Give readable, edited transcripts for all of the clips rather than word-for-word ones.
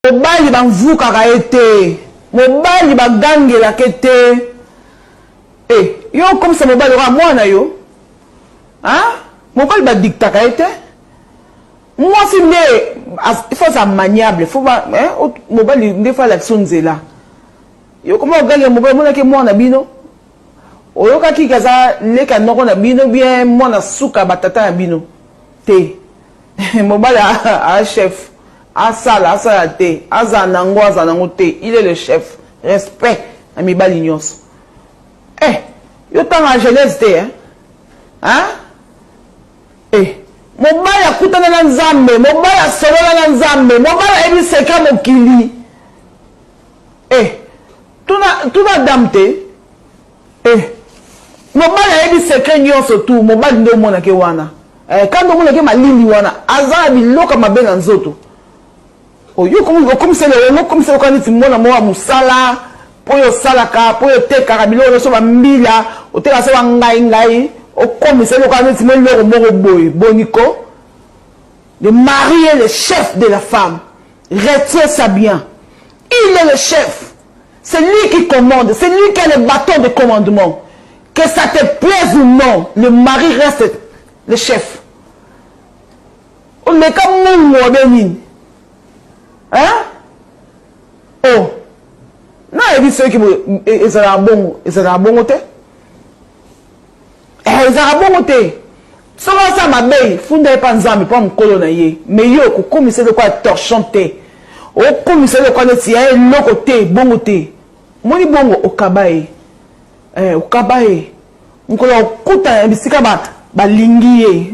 Mobali banvuka ka ete. Mobali bagange la kete. Eh, yo comme ça mobali ra mwana yo. Hein? Mobali ba dicta ka ete. Moi si il faut ça maniable, il faut pas hein, mobali des fois l'action nzela. Yo comment gange mobali mona ke mwana bino? Oyoka ki kaza leka noko na bino bien mwana suka batata na bino. Te. Mobali a chef. Asala te. Azanango azanango te. Il est le chef. Respect. Ami balignos. Eh. Yo tanga jeunesse te hein. Hein? Eh. Mobali akutana na nzambe. Mobali asolola na nzambe. Mobali ebi seka mokili. Eh. Tuna damte. Eh. Mobali ebi seka nyonso tu. Mobali ndo mona ke wana. Quand on a malili wana azala biloka mabe na nzoto oyo comme c'est le comme c'est quand tu mona mo musala po yo salaka po yo teka biloko so ba mbila o teka so ngai o comme c'est le quand tu mo lo mo boy boniko. Le mari est le chef de la femme. Retiens ça bien. Il est le chef. C'est lui qui commande, c'est lui qui a le bâton de commandement. Que ça te plaise ou non, le mari reste le chef. On est comme nous, hein? Oh. Non, il dit ceux qui ils sont bon, ils sont bon côté. Ils sont bon côté. Ça va ça ma belle, funda pas nzambe pas mkolo na ye. Mais yo ko commissaire de quoi torchonté. Au commissaire de quoi ne tient le côté bon côté. Moni bongo au kabaye. Au kabaye. Mkolo kuta bisika ba lingiye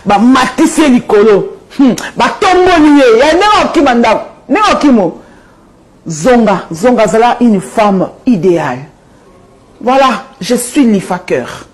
ba matisse likolo ba tomboliye ya neo kimanda neo kimo zonga zala une femme idéale. Voilà, je suis Lifa Cœur.